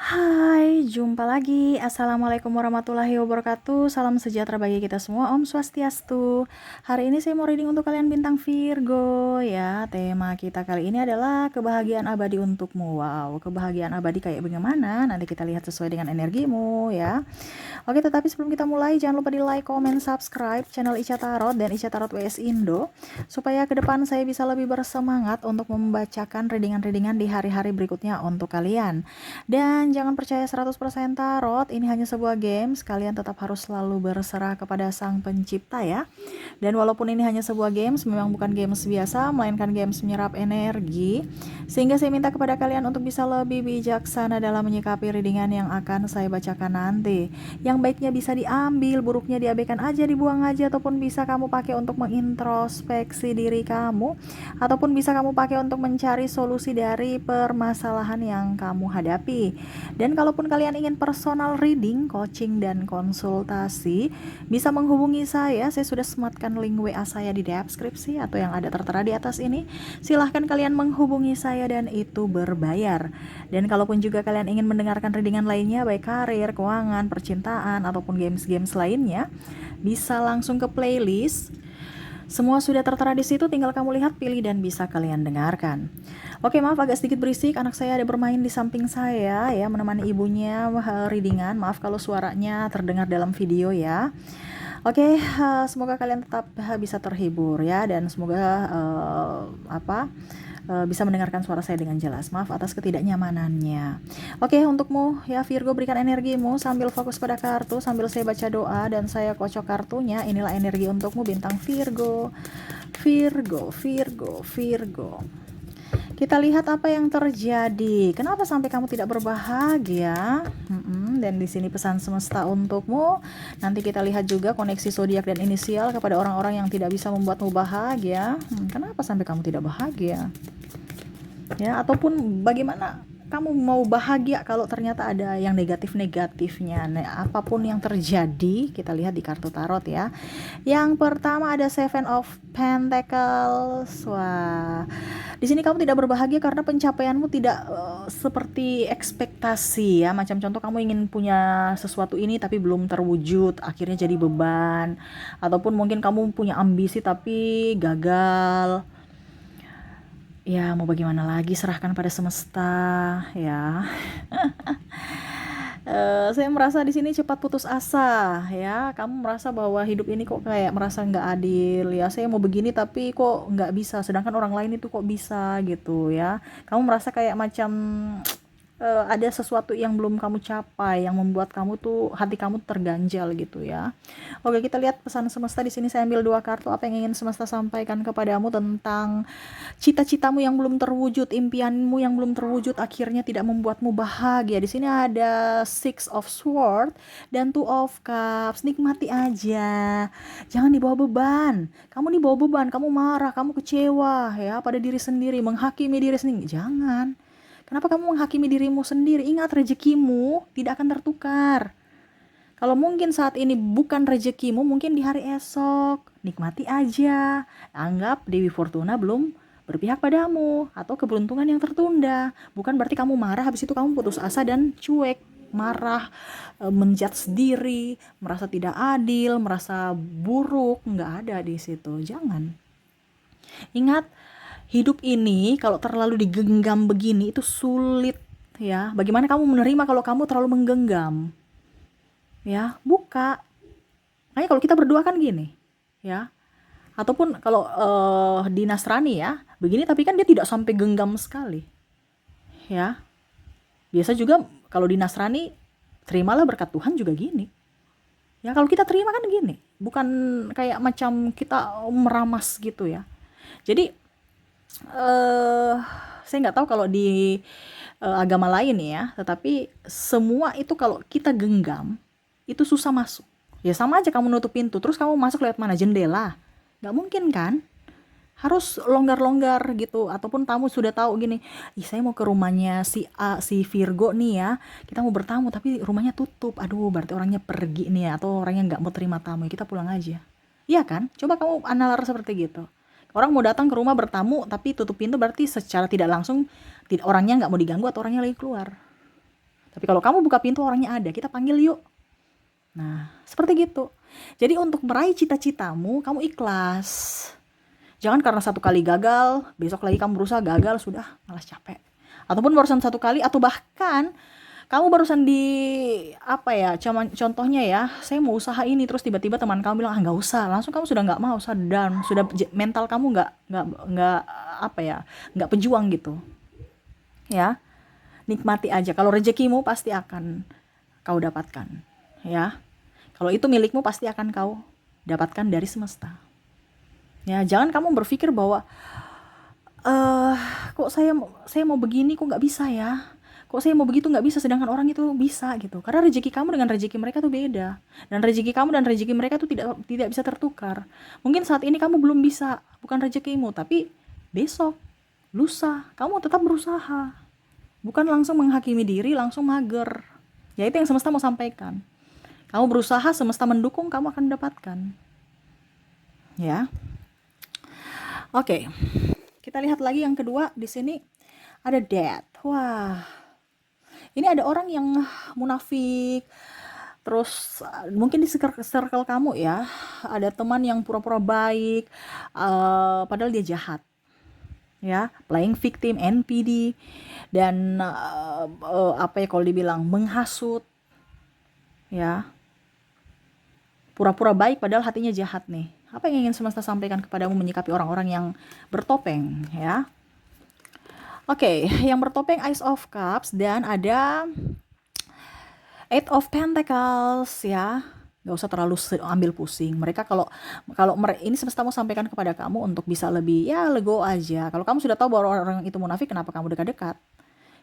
Hai, jumpa lagi. Assalamualaikum warahmatullahi wabarakatuh. Salam sejahtera bagi kita semua. Om Swastiastu. Hari ini saya mau reading untuk kalian bintang Virgo ya. Tema kita kali ini adalah kebahagiaan abadi untukmu. Wow, kebahagiaan abadi kayak bagaimana? Nanti kita lihat sesuai dengan energimu ya. Oke, tetapi sebelum kita mulai, jangan lupa di like, comment, subscribe channel Ica Tarot dan Ica Tarot WS Indo, supaya ke depan saya bisa lebih bersemangat untuk membacakan readingan-readingan di hari-hari berikutnya untuk kalian. Dan jangan percaya 100% tarot, ini hanya sebuah games, kalian tetap harus selalu berserah kepada sang pencipta ya. Dan walaupun ini hanya sebuah games, memang bukan games biasa, melainkan games menyerap energi, sehingga saya minta kepada kalian untuk bisa lebih bijaksana dalam menyikapi readingan yang akan saya bacakan nanti. Yang baiknya bisa diambil, buruknya diabaikan aja, dibuang aja, ataupun bisa kamu pakai untuk mengintrospeksi diri kamu, ataupun bisa kamu pakai untuk mencari solusi dari permasalahan yang kamu hadapi. Dan kalaupun kalian ingin personal reading, coaching, dan konsultasi, bisa menghubungi saya sudah sematkan link WA saya di deskripsi atau yang ada tertera di atas ini. Silahkan kalian menghubungi saya dan itu berbayar. Dan kalaupun juga kalian ingin mendengarkan readingan lainnya, baik karir, keuangan, percintaan, ataupun games-games lainnya, bisa langsung ke playlist. Semua sudah tertera di situ, tinggal kamu lihat, pilih, dan bisa kalian dengarkan. Oke, maaf agak sedikit berisik, anak saya ada bermain di samping saya ya, menemani ibunya readingan. Maaf kalau suaranya terdengar dalam video ya. Oke, semoga kalian tetap bisa terhibur ya, dan semoga bisa mendengarkan suara saya dengan jelas. Maaf atas ketidaknyamanannya. Oke, untukmu ya Virgo, berikan energimu sambil fokus pada kartu, sambil saya baca doa dan saya kocok kartunya. Inilah energi untukmu bintang Virgo. Virgo, Virgo, Virgo. Kita lihat apa yang terjadi. Kenapa sampai kamu tidak berbahagia? Dan di sini pesan semesta untukmu. Nanti kita lihat juga koneksi zodiak dan inisial kepada orang-orang yang tidak bisa membuatmu bahagia. Kenapa sampai kamu tidak bahagia? Ya, ataupun bagaimana kamu mau bahagia kalau ternyata ada yang negatif-negatifnya. Nah, apapun yang terjadi, kita lihat di kartu tarot ya. Yang pertama ada Seven of Pentacles. Wah, di sini kamu tidak berbahagia karena pencapaianmu tidak seperti ekspektasi ya. Macam contoh, kamu ingin punya sesuatu ini tapi belum terwujud, akhirnya jadi beban. Ataupun mungkin kamu punya ambisi tapi gagal. Ya, mau bagaimana lagi, serahkan pada semesta ya. Saya merasa di sini cepat putus asa ya. Kamu merasa bahwa hidup ini kok kayak merasa nggak adil ya. Saya mau begini tapi kok nggak bisa, sedangkan orang lain itu kok bisa gitu ya. Kamu merasa kayak macam ada sesuatu yang belum kamu capai, yang membuat kamu tuh hati kamu terganjal gitu ya. Oke, kita lihat pesan semesta di sini. Saya ambil 2 kartu. Apa yang ingin semesta sampaikan kepadamu tentang cita-citamu yang belum terwujud, impianmu yang belum terwujud, akhirnya tidak membuatmu bahagia. Di sini ada Six of Swords dan Two of Cups. Nikmati aja, jangan dibawa beban. Kamu nih bawa beban, kamu marah, kamu kecewa ya pada diri sendiri, menghakimi diri sendiri. Jangan. Kenapa kamu menghakimi dirimu sendiri? Ingat, rezekimu tidak akan tertukar. Kalau mungkin saat ini bukan rezekimu, mungkin di hari esok. Nikmati aja. Anggap Dewi Fortuna belum berpihak padamu, atau keberuntungan yang tertunda. Bukan berarti kamu marah, habis itu kamu putus asa dan cuek. Marah, menjudge diri, merasa tidak adil, merasa buruk. Nggak ada di situ. Jangan. Ingat, hidup ini kalau terlalu digenggam begini itu sulit ya. Bagaimana kamu menerima kalau kamu terlalu menggenggam? Ya, buka. Makanya kalau kita berdua kan gini, ya. Ataupun kalau di Nasrani ya, begini tapi kan dia tidak sampai genggam sekali. Ya. Biasa juga kalau di Nasrani, terimalah berkat Tuhan juga gini. Ya, kalau kita terima kan gini, bukan kayak macam kita meramas gitu ya. Jadi eh saya nggak tahu kalau di agama lain ya, tetapi semua itu kalau kita genggam itu susah masuk. Ya sama aja kamu nutup pintu, terus kamu masuk lewat mana? Jendela. Nggak mungkin kan? Harus longgar-longgar gitu. Ataupun tamu sudah tahu gini, ih saya mau ke rumahnya si A, si Virgo nih ya, kita mau bertamu tapi rumahnya tutup. Aduh, berarti orangnya pergi nih ya, atau orangnya nggak mau terima tamu, ya kita pulang aja. Iya kan? Coba kamu analar seperti gitu. Orang mau datang ke rumah bertamu tapi tutup pintu, berarti secara tidak langsung orangnya nggak mau diganggu atau orangnya lagi keluar. Tapi kalau kamu buka pintu, orangnya ada, kita panggil yuk. Nah, seperti gitu. Jadi untuk meraih cita-citamu, kamu ikhlas. Jangan karena satu kali gagal, besok lagi kamu berusaha gagal, sudah malas capek. Ataupun barusan satu kali, atau bahkan kamu barusan di apa ya, contohnya ya, saya mau usaha ini, terus tiba-tiba teman kamu bilang, ah nggak usah, langsung kamu sudah nggak mau, sudah down, sudah mental kamu nggak apa ya, nggak pejuang gitu, ya. Nikmati aja, kalau rezekimu pasti akan kau dapatkan, ya. Kalau itu milikmu pasti akan kau dapatkan dari semesta. Ya, jangan kamu berpikir bahwa eh kok saya mau begini kok nggak bisa ya. Kok saya mau begitu nggak bisa sedangkan orang itu bisa gitu. Karena rezeki kamu dengan rezeki mereka tuh beda. Dan rezeki kamu dan rezeki mereka tuh tidak tidak bisa tertukar. Mungkin saat ini kamu belum bisa, bukan rezekimu, tapi besok, lusa, kamu tetap berusaha. Bukan langsung menghakimi diri, langsung mager. Ya itu yang semesta mau sampaikan. Kamu berusaha, semesta mendukung, kamu akan dapatkan. Ya. Oke. Kita lihat lagi yang kedua di sini ada death. Wah. Ini ada orang yang munafik. Terus mungkin di circle kamu ya, ada teman yang pura-pura baik, padahal dia jahat. Ya, playing victim, NPD, dan apa ya kalau dibilang menghasut, ya. Pura-pura baik padahal hatinya jahat nih. Apa yang ingin semesta sampaikan kepadamu menyikapi orang-orang yang bertopeng, ya? Oke, yang bertopeng Ace of Cups dan ada Eight of Pentacles, ya. Gak usah terlalu ambil pusing. Mereka kalau ini semesta mau sampaikan kepada kamu untuk bisa lebih ya lego aja. Kalau kamu sudah tahu bahwa orang itu munafik, kenapa kamu dekat-dekat?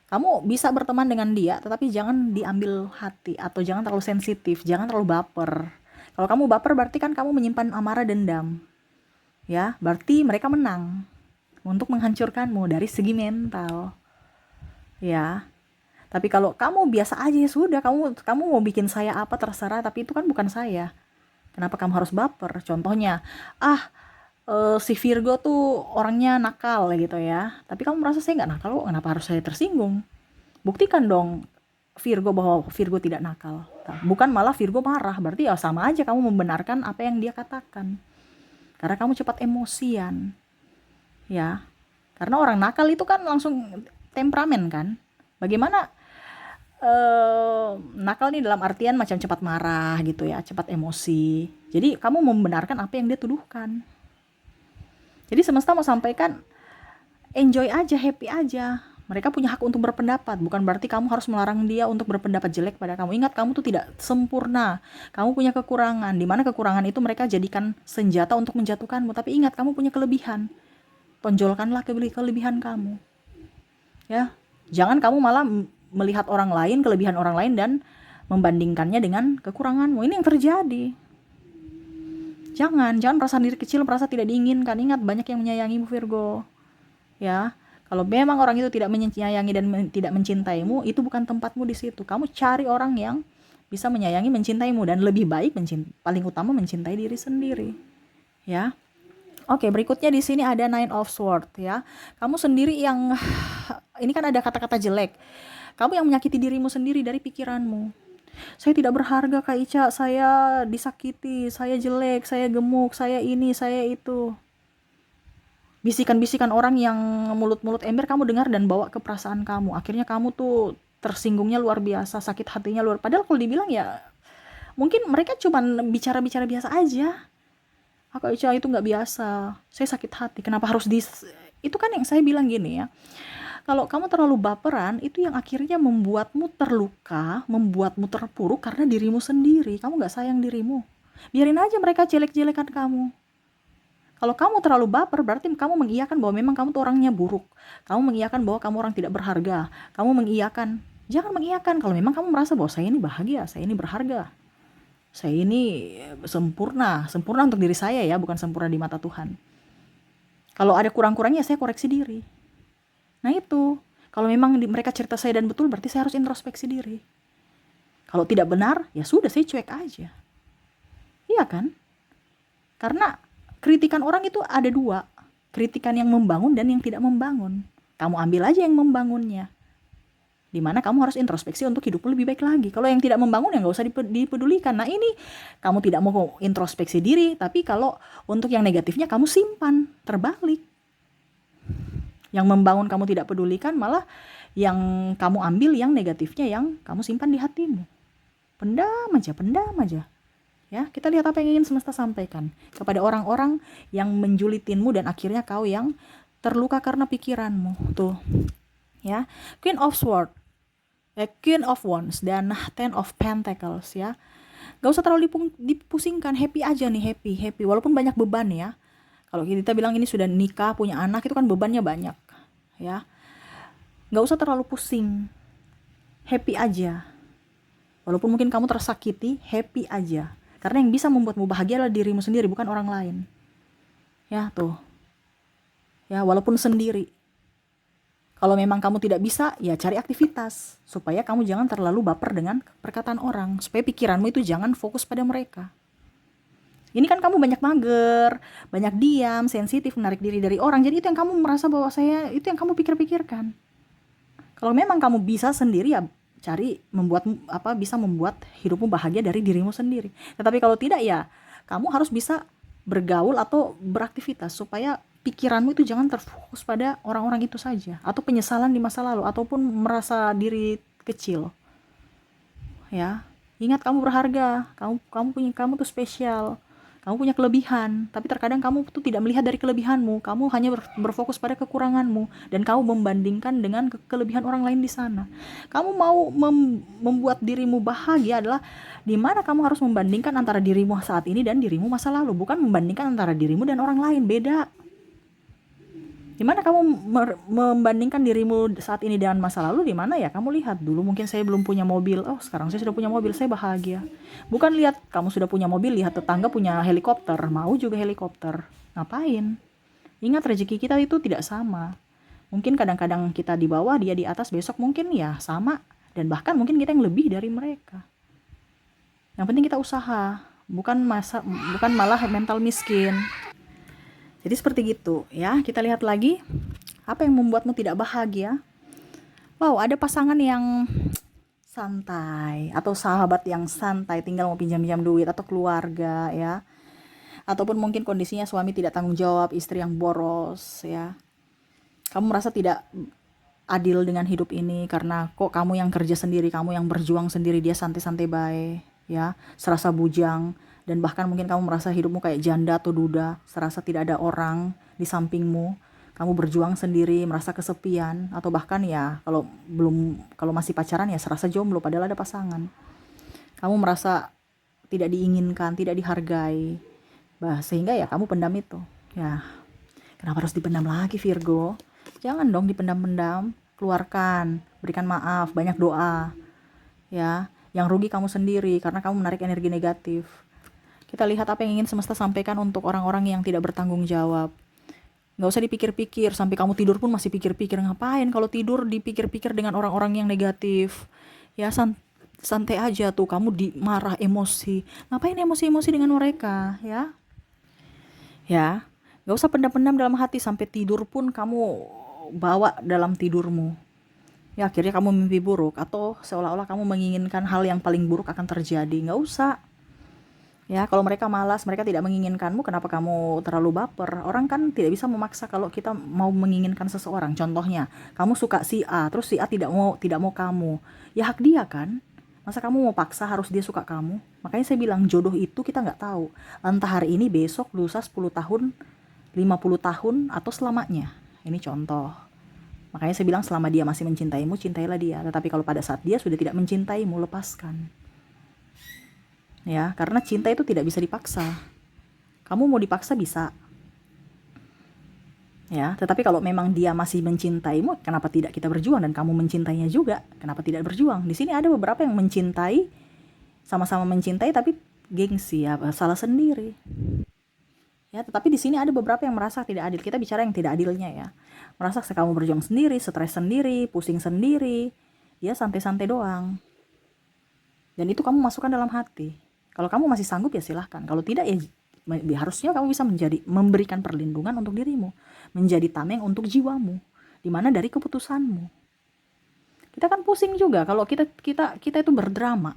Kamu bisa berteman dengan dia, tetapi jangan diambil hati atau jangan terlalu sensitif, jangan terlalu baper. Kalau kamu baper berarti kan kamu menyimpan amarah dendam. Ya, berarti mereka menang untuk menghancurkanmu dari segi mental. Ya. Tapi kalau kamu biasa aja ya sudah, kamu mau bikin saya apa terserah, tapi itu kan bukan saya. Kenapa kamu harus baper? Contohnya, si Virgo tuh orangnya nakal gitu ya. Tapi kamu merasa saya nggak nakal kok, kenapa harus saya tersinggung? Buktikan dong Virgo bahwa Virgo tidak nakal. Bukan malah Virgo marah, berarti ya sama aja kamu membenarkan apa yang dia katakan. Karena kamu cepat emosian. Ya. Karena orang nakal itu kan langsung temperamen kan. Bagaimana nakal nih dalam artian macam cepat marah gitu ya, cepat emosi. Jadi kamu membenarkan apa yang dia tuduhkan. Jadi semesta mau sampaikan enjoy aja, happy aja. Mereka punya hak untuk berpendapat, bukan berarti kamu harus melarang dia untuk berpendapat jelek pada kamu. Ingat, kamu tuh tidak sempurna. Kamu punya kekurangan, di mana kekurangan itu mereka jadikan senjata untuk menjatuhkanmu. Tapi ingat, kamu punya kelebihan. Tonjolkanlah kelebihan kamu. Ya, jangan kamu malah melihat orang lain, kelebihan orang lain dan membandingkannya dengan kekuranganmu. Ini yang terjadi. Jangan merasa diri kecil, merasa tidak diinginkan. Ingat, banyak yang menyayangimu Virgo. Ya, kalau memang orang itu tidak menyayangi dan tidak mencintaimu, itu bukan tempatmu di situ. Kamu cari orang yang bisa menyayangi, mencintaimu, dan lebih baik paling utama mencintai diri sendiri. Ya. Oke, berikutnya di sini ada Nine of Swords ya. Kamu sendiri yang ini kan ada kata-kata jelek. Kamu yang menyakiti dirimu sendiri dari pikiranmu. Saya tidak berharga Kak Ica, saya disakiti, saya jelek, saya gemuk, saya ini, saya itu. Bisikan-bisikan orang yang mulut-mulut ember kamu dengar dan bawa ke perasaan kamu. Akhirnya kamu tuh tersinggungnya luar biasa, sakit hatinya luar. Padahal kalau dibilang ya mungkin mereka cuma bicara-bicara biasa aja. Kak Ica itu nggak biasa. Saya sakit hati. Kenapa harus itu kan yang saya bilang gini ya. Kalau kamu terlalu baperan, itu yang akhirnya membuatmu terluka, membuatmu terpuruk karena dirimu sendiri. Kamu nggak sayang dirimu. Biarin aja mereka jelek-jelekan kamu. Kalau kamu terlalu baper, berarti kamu mengiyakan bahwa memang kamu tuh orangnya buruk. Kamu mengiyakan bahwa kamu orang tidak berharga. Kamu mengiyakan. Jangan mengiyakan kalau memang kamu merasa bahwa saya ini bahagia, saya ini berharga. Saya ini sempurna untuk diri saya ya, bukan sempurna di mata Tuhan. Kalau ada kurang-kurangnya, saya koreksi diri. Nah itu, kalau memang mereka cerita saya dan betul, berarti saya harus introspeksi diri. Kalau tidak benar, ya sudah, saya cuek aja. Iya kan? Karena kritikan orang itu ada dua. Kritikan yang membangun dan yang tidak membangun. Kamu ambil aja yang membangunnya. Dimana kamu harus introspeksi untuk hidupmu lebih baik lagi. Kalau yang tidak membangun ya nggak usah dipedulikan. Nah ini kamu tidak mau introspeksi diri, tapi kalau untuk yang negatifnya kamu simpan, terbalik. Yang membangun kamu tidak pedulikan, malah yang kamu ambil yang negatifnya yang kamu simpan di hatimu. Pendam aja. Ya, kita lihat apa yang ingin semesta sampaikan kepada orang-orang yang menjulitinmu dan akhirnya kau yang terluka karena pikiranmu. Tuh. Ya, Queen of Swords, Queen of Wands dan Ten of Pentacles ya. Gak usah terlalu dipusingkan, happy aja nih, happy. Walaupun banyak beban ya. Kalau kita bilang ini sudah nikah, punya anak, itu kan bebannya banyak ya. Gak usah terlalu pusing, happy aja. Walaupun mungkin kamu tersakiti, happy aja. Karena yang bisa membuatmu bahagia adalah dirimu sendiri, bukan orang lain. Ya tuh. Ya, walaupun sendiri. Kalau memang kamu tidak bisa, ya cari aktivitas. Supaya kamu jangan terlalu baper dengan perkataan orang. Supaya pikiranmu itu jangan fokus pada mereka. Ini kan kamu banyak mager, banyak diam, sensitif, menarik diri dari orang. Jadi itu yang kamu merasa bahwa itu yang kamu pikir-pikirkan. Kalau memang kamu bisa sendiri, ya cari bisa membuat hidupmu bahagia dari dirimu sendiri. Tetapi kalau tidak, ya kamu harus bisa bergaul atau beraktivitas supaya pikiranmu itu jangan terfokus pada orang-orang itu saja, atau penyesalan di masa lalu, ataupun merasa diri kecil. Ya, ingat kamu berharga, kamu tuh spesial. Kamu punya kelebihan, tapi terkadang kamu tuh tidak melihat dari kelebihanmu. Kamu hanya berfokus pada kekuranganmu dan kamu membandingkan dengan kelebihan orang lain di sana. Kamu mau membuat dirimu bahagia adalah di mana kamu harus membandingkan antara dirimu saat ini dan dirimu masa lalu, bukan membandingkan antara dirimu dan orang lain, beda. Dimana kamu membandingkan dirimu saat ini dengan masa lalu, di mana ya kamu lihat dulu mungkin saya belum punya mobil, oh sekarang saya sudah punya mobil, saya bahagia. Bukan lihat kamu sudah punya mobil, lihat tetangga punya helikopter, mau juga helikopter, ngapain? Ingat, rezeki kita itu tidak sama. Mungkin kadang-kadang kita di bawah, dia di atas, besok mungkin ya sama, dan bahkan mungkin kita yang lebih dari mereka. Yang penting kita usaha, bukan malah mental miskin. Jadi seperti gitu ya. Kita lihat lagi apa yang membuatmu tidak bahagia. Wow, ada pasangan yang santai, atau sahabat yang santai, tinggal mau pinjam-pinjam duit, atau keluarga ya. Ataupun mungkin kondisinya suami tidak tanggung jawab, istri yang boros ya. Kamu merasa tidak adil dengan hidup ini karena kok kamu yang kerja sendiri, kamu yang berjuang sendiri, dia santai-santai baik ya, serasa bujang. Dan bahkan mungkin kamu merasa hidupmu kayak janda atau duda, serasa tidak ada orang di sampingmu. Kamu berjuang sendiri, merasa kesepian, atau bahkan ya kalau masih pacaran ya serasa jomblo padahal ada pasangan. Kamu merasa tidak diinginkan, tidak dihargai. Sehingga ya kamu pendam itu. Ya, kenapa harus dipendam lagi, Virgo? Jangan dong dipendam-pendam, keluarkan, berikan maaf, banyak doa. Ya, yang rugi kamu sendiri karena kamu menarik energi negatif. Kita lihat apa yang ingin semesta sampaikan untuk orang-orang yang tidak bertanggung jawab. Gak usah dipikir-pikir, sampai kamu tidur pun masih pikir-pikir. Ngapain kalau tidur dipikir-pikir dengan orang-orang yang negatif? Ya santai aja tuh, kamu marah, emosi. Ngapain emosi-emosi dengan mereka ya? Ya, gak usah pendam-pendam dalam hati, sampai tidur pun kamu bawa dalam tidurmu. Ya akhirnya kamu mimpi buruk, atau seolah-olah kamu menginginkan hal yang paling buruk akan terjadi. Gak usah. Ya, kalau mereka malas, mereka tidak menginginkanmu, kenapa kamu terlalu baper? Orang kan tidak bisa memaksa kalau kita mau menginginkan seseorang. Contohnya, kamu suka si A, terus si A tidak mau kamu. Ya hak dia kan? Masa kamu mau paksa harus dia suka kamu? Makanya saya bilang jodoh itu kita nggak tahu. Entah hari ini, besok, lusa, 10 tahun, 50 tahun, atau selamanya. Ini contoh. Makanya saya bilang selama dia masih mencintaimu, cintailah dia. Tetapi kalau pada saat dia sudah tidak mencintaimu, lepaskan. Ya, karena cinta itu tidak bisa dipaksa. Kamu mau dipaksa bisa. Ya, tetapi kalau memang dia masih mencintaimu, kenapa tidak kita berjuang, dan kamu mencintainya juga, kenapa tidak berjuang? Di sini ada beberapa yang mencintai, sama-sama mencintai tapi gengsi, ya salah sendiri. Ya, tetapi di sini ada beberapa yang merasa tidak adil. Kita bicara yang tidak adilnya ya. Merasa kamu berjuang sendiri, stres sendiri, pusing sendiri, ya santai-santai doang. Dan itu kamu masukkan dalam hati. Kalau kamu masih sanggup ya silahkan. Kalau tidak ya harusnya kamu bisa memberikan perlindungan untuk dirimu, menjadi tameng untuk jiwamu, dimana dari keputusanmu. Kita kan pusing juga kalau kita itu berdrama,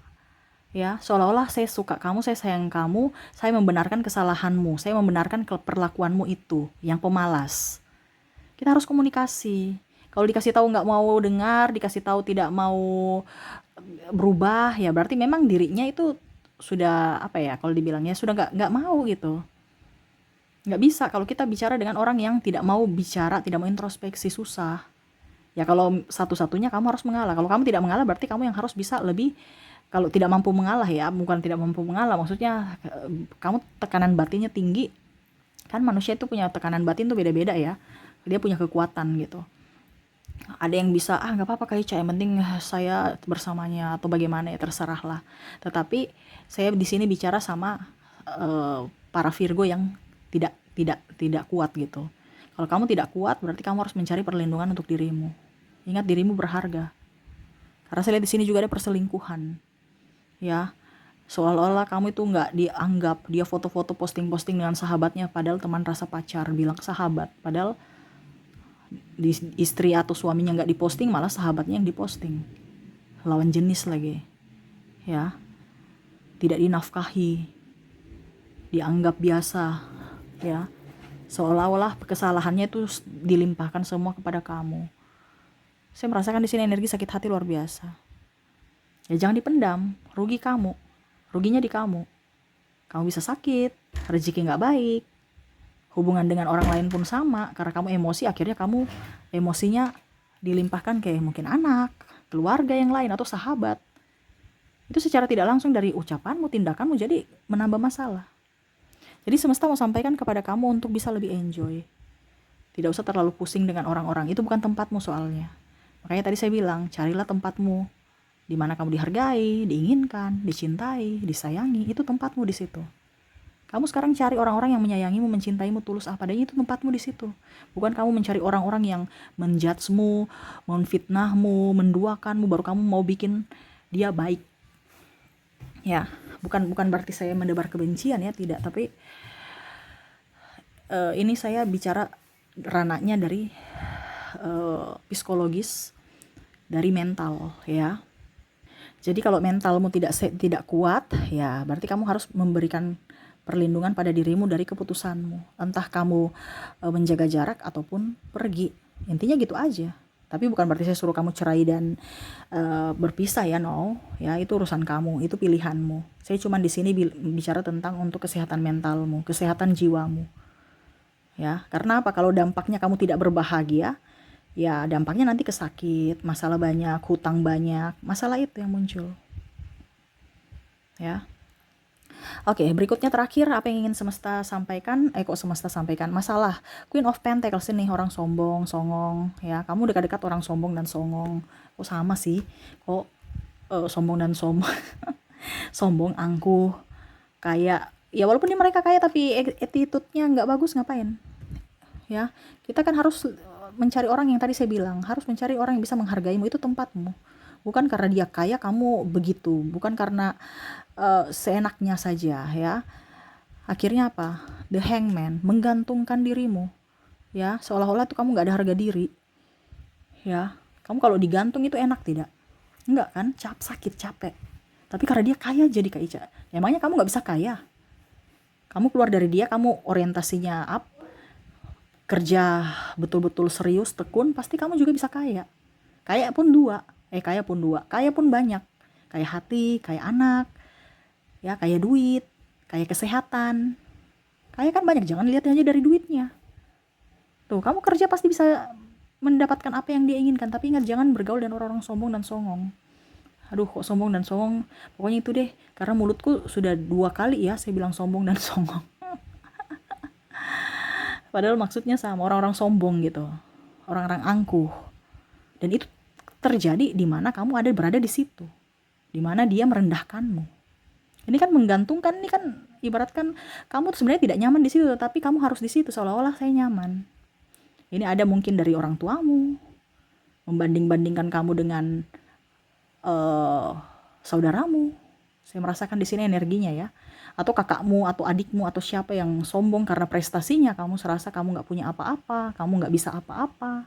ya, seolah-olah saya suka kamu, saya sayang kamu, saya membenarkan kesalahanmu, saya membenarkan perlakuanmu itu yang pemalas. Kita harus komunikasi. Kalau dikasih tahu nggak mau dengar, dikasih tahu tidak mau berubah, ya berarti memang dirinya itu sudah apa ya, kalau dibilangnya sudah nggak mau gitu. Nggak bisa kalau kita bicara dengan orang yang tidak mau bicara, tidak mau introspeksi, susah. Ya kalau satu-satunya kamu harus mengalah. Kalau kamu tidak mengalah berarti kamu yang harus bisa lebih, kalau tidak mampu mengalah ya, bukan tidak mampu mengalah, maksudnya kamu tekanan batinnya tinggi. Kan manusia itu punya tekanan batin tuh beda-beda ya. Dia punya kekuatan gitu. Ada yang bisa nggak apa-apa kayak yang penting saya bersamanya atau bagaimana ya terserah lah. Tetapi saya di sini bicara sama para Virgo yang tidak kuat gitu. Kalau kamu tidak kuat berarti kamu harus mencari perlindungan untuk dirimu. Ingat dirimu berharga. Karena saya lihat di sini juga ada perselingkuhan. Ya, seolah-olah kamu itu nggak dianggap, dia foto-foto posting-posting dengan sahabatnya padahal teman rasa pacar, bilang sahabat, padahal istri atau suaminya nggak diposting, malah sahabatnya yang diposting, lawan jenis lagi, ya, tidak dinafkahi, dianggap biasa, ya, seolah-olah kesalahannya itu dilimpahkan semua kepada kamu. Saya merasakan di sini energi sakit hati luar biasa. Ya jangan dipendam, rugi kamu, ruginya di kamu. Kamu bisa sakit, rezeki nggak baik, hubungan dengan orang lain pun sama, karena kamu emosi, akhirnya kamu emosinya dilimpahkan ke mungkin anak, keluarga yang lain, atau sahabat. Itu secara tidak langsung dari ucapanmu, tindakanmu, jadi menambah masalah. Jadi semesta mau sampaikan kepada kamu untuk bisa lebih enjoy. Tidak usah terlalu pusing dengan orang-orang, itu bukan tempatmu soalnya. Makanya tadi saya bilang, carilah tempatmu, di mana kamu dihargai, diinginkan, dicintai, disayangi, itu tempatmu di situ. Kamu sekarang cari orang-orang yang menyayangimu, mencintaimu tulus apa adanya, itu tempatmu di situ. Bukan kamu mencari orang-orang yang menjudgemu, menfitnahmu, menduakanmu, baru kamu mau bikin dia baik. Ya, bukan berarti saya mendebar kebencian ya, tidak. Tapi ini saya bicara ranahnya dari psikologis, dari mental ya. Jadi kalau mentalmu tidak kuat, ya berarti kamu harus memberikan perlindungan pada dirimu dari keputusanmu. Entah kamu menjaga jarak ataupun pergi. Intinya gitu aja. Tapi bukan berarti saya suruh kamu cerai dan berpisah ya, no. Ya itu urusan kamu, itu pilihanmu. Saya cuma di sini bicara tentang untuk kesehatan mentalmu, kesehatan jiwamu. Ya, karena apa? Kalau dampaknya kamu tidak berbahagia, ya dampaknya nanti kesakit, masalah banyak, hutang banyak, masalah itu yang muncul. Ya. Oke, berikutnya terakhir apa yang ingin semesta sampaikan? Semesta sampaikan masalah Queen of Pentacles ini, orang sombong, songong, ya. Kamu dekat-dekat orang sombong dan songong. Kok sama sih? Kok sombong dan sombong sombong, angkuh, kayak ya walaupun mereka kaya tapi attitude-nya nggak bagus, ngapain? Ya, kita kan harus mencari orang yang tadi saya bilang, harus mencari orang yang bisa menghargaimu, itu tempatmu. Bukan karena dia kaya kamu begitu, bukan karena seenaknya saja ya. Akhirnya apa? The Hangman, menggantungkan dirimu. Ya, seolah-olah tuh kamu nggak ada harga diri. Ya, kamu kalau digantung itu enak tidak? Enggak kan? Sakit, capek. Tapi karena dia kaya jadi kaya. Emangnya kamu nggak bisa kaya? Kamu keluar dari dia, kamu orientasinya up, kerja betul-betul serius, tekun, pasti kamu juga bisa kaya. Kaya pun dua, kaya pun banyak. Kaya hati, kaya anak, ya, kaya duit, kaya kesehatan. Kaya kan banyak, jangan lihat aja dari duitnya. Tuh, kamu kerja pasti bisa mendapatkan apa yang dia inginkan, tapi ingat jangan bergaul dengan orang-orang sombong dan songong. Aduh, kok sombong dan songong, pokoknya itu deh, karena mulutku sudah 2 kali ya saya bilang sombong dan songong. Padahal maksudnya sama, orang-orang sombong gitu, orang-orang angkuh. Dan itu terjadi di mana kamu berada di situ, di mana dia merendahkanmu. Ini kan menggantungkan, ini kan ibaratkan kamu sebenarnya tidak nyaman di situ, tapi kamu harus di situ seolah-olah saya nyaman. Ini ada mungkin dari orang tuamu, membanding-bandingkan kamu dengan saudaramu. Saya merasakan di sini energinya ya. Atau kakakmu atau adikmu atau siapa yang sombong karena prestasinya, kamu serasa kamu nggak punya apa-apa, kamu nggak bisa apa-apa.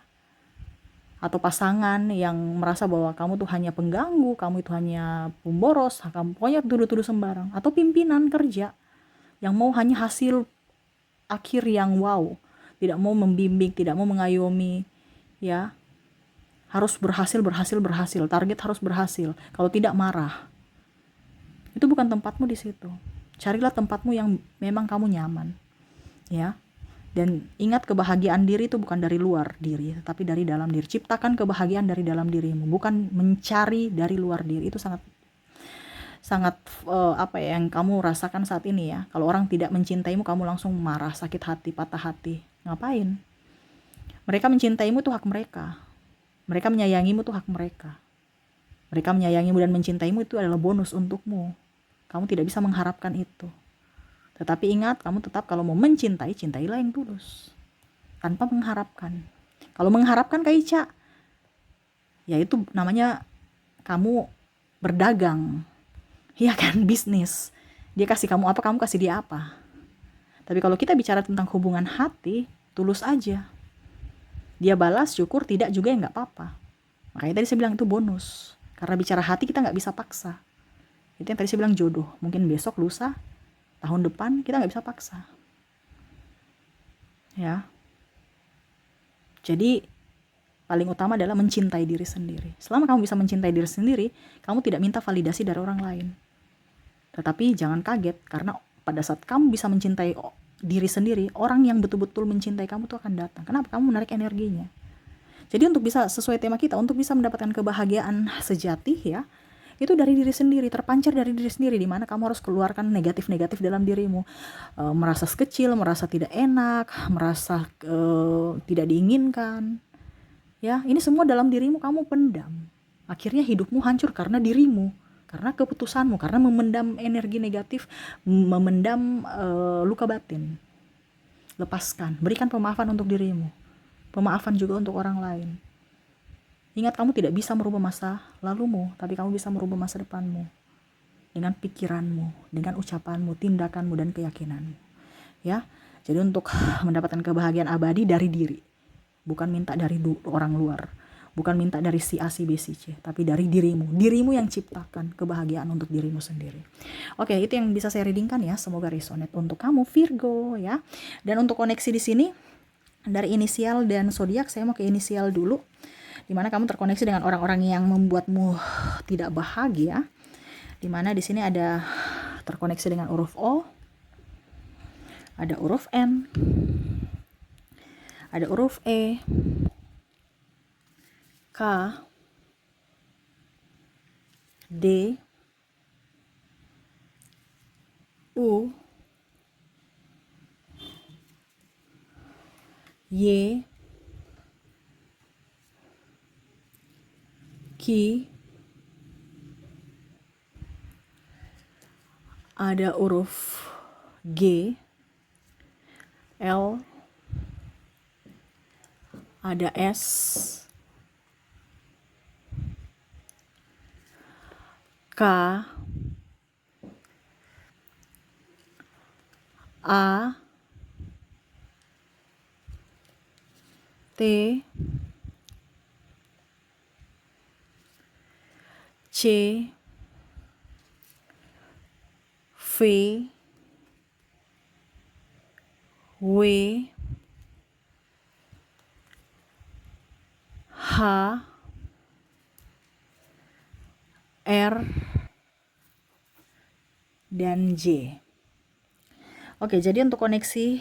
atau pasangan yang merasa bahwa kamu tuh hanya pengganggu, kamu itu hanya pemboros, kamu pokoknya tuduh-tuduh sembarang, atau pimpinan kerja yang mau hanya hasil akhir yang wow, tidak mau membimbing, tidak mau mengayomi, ya. Harus berhasil, berhasil, berhasil, target harus berhasil. Kalau tidak marah. Itu bukan tempatmu di situ. Carilah tempatmu yang memang kamu nyaman, ya. Dan ingat, kebahagiaan diri itu bukan dari luar diri, tapi dari dalam diri. Ciptakan kebahagiaan dari dalam dirimu, bukan mencari dari luar diri. Itu sangat sangat apa ya yang kamu rasakan saat ini ya. Kalau orang tidak mencintaimu, kamu langsung marah, sakit hati, patah hati. Ngapain? Mereka mencintaimu itu hak mereka. Mereka menyayangimu itu hak mereka. Mereka menyayangimu dan mencintaimu itu adalah bonus untukmu. Kamu tidak bisa mengharapkan itu. Tetapi ingat, kamu tetap kalau mau mencintai, cintailah yang tulus. Tanpa mengharapkan. Kalau mengharapkan Kak Ica, ya itu namanya kamu berdagang. Iya kan, bisnis. Dia kasih kamu apa, kamu kasih dia apa. Tapi kalau kita bicara tentang hubungan hati, tulus aja. Dia balas, syukur, tidak juga ya nggak apa-apa. Makanya tadi saya bilang itu bonus. Karena bicara hati kita nggak bisa paksa. Itu yang tadi saya bilang jodoh. Mungkin besok, lusa, tahun depan kita nggak bisa paksa. Ya. Jadi paling utama adalah mencintai diri sendiri. Selama kamu bisa mencintai diri sendiri, kamu tidak minta validasi dari orang lain. Tetapi jangan kaget, karena pada saat kamu bisa mencintai diri sendiri, orang yang betul-betul mencintai kamu tuh akan datang. Kenapa? Kamu menarik energinya. Jadi untuk bisa sesuai tema kita, untuk bisa mendapatkan kebahagiaan sejati ya, itu dari diri sendiri, terpancar dari diri sendiri, di mana kamu harus keluarkan negatif-negatif dalam dirimu. Merasa kecil, merasa tidak enak, merasa tidak diinginkan. Ya, ini semua dalam dirimu kamu pendam. Akhirnya hidupmu hancur karena dirimu, karena keputusanmu, karena memendam energi negatif, memendam luka batin. Lepaskan, berikan pemaafan untuk dirimu. Pemaafan juga untuk orang lain. Ingat, kamu tidak bisa merubah masa lalumu, tapi kamu bisa merubah masa depanmu. Dengan pikiranmu, dengan ucapanmu, tindakanmu, dan keyakinanmu. Ya, jadi untuk mendapatkan kebahagiaan abadi dari diri. Bukan minta dari orang luar. Bukan minta dari si A, si B, si C. Tapi dari dirimu. Dirimu yang ciptakan kebahagiaan untuk dirimu sendiri. Oke, itu yang bisa saya readingkan ya. Semoga resonate untuk kamu Virgo ya. Dan untuk koneksi di sini, dari inisial dan zodiak, saya mau ke inisial dulu. Dimana kamu terkoneksi dengan orang-orang yang membuatmu tidak bahagia. Dimana di sini ada terkoneksi dengan huruf O, ada huruf N, ada huruf E, K, D, U, Y, Q, ada huruf G, L, ada S, K, A, T, C, V, W, H, R, dan J. Oke, jadi untuk koneksi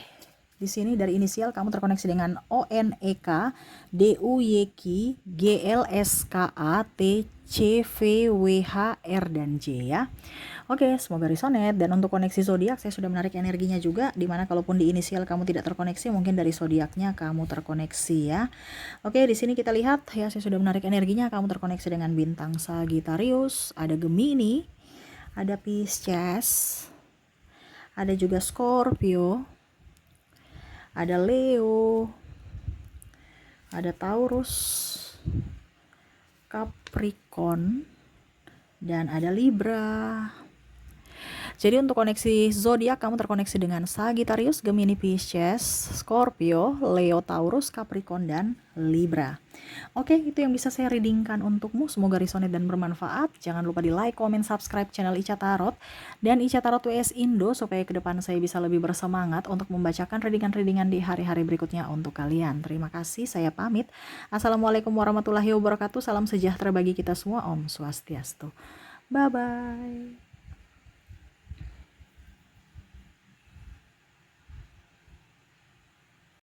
di sini dari inisial kamu terkoneksi dengan O N E K, D U Y K, G L S K A, T C V W H R dan J ya. Oke, semoga resonate. Dan untuk koneksi zodiak saya sudah menarik energinya juga, dimana kalaupun di inisial kamu tidak terkoneksi, mungkin dari zodiaknya kamu terkoneksi ya. Oke, di sini kita lihat ya, saya sudah menarik energinya, kamu terkoneksi dengan bintang Sagittarius, ada Gemini, ada Pisces, ada juga Scorpio, ada Leo, ada Taurus, Capricorn, dan ada Libra. Jadi untuk koneksi zodiak kamu terkoneksi dengan Sagittarius, Gemini, Pisces, Scorpio, Leo, Taurus, Capricorn dan Libra. Oke, itu yang bisa saya readingkan untukmu. Semoga resonate dan bermanfaat. Jangan lupa di like, comment, subscribe channel Ica Tarot dan Ica Tarot WS Indo supaya ke depan saya bisa lebih bersemangat untuk membacakan readingan-readingan di hari-hari berikutnya untuk kalian. Terima kasih, saya pamit. Assalamualaikum warahmatullahi wabarakatuh. Salam sejahtera bagi kita semua. Om Swastiastu. Bye-bye.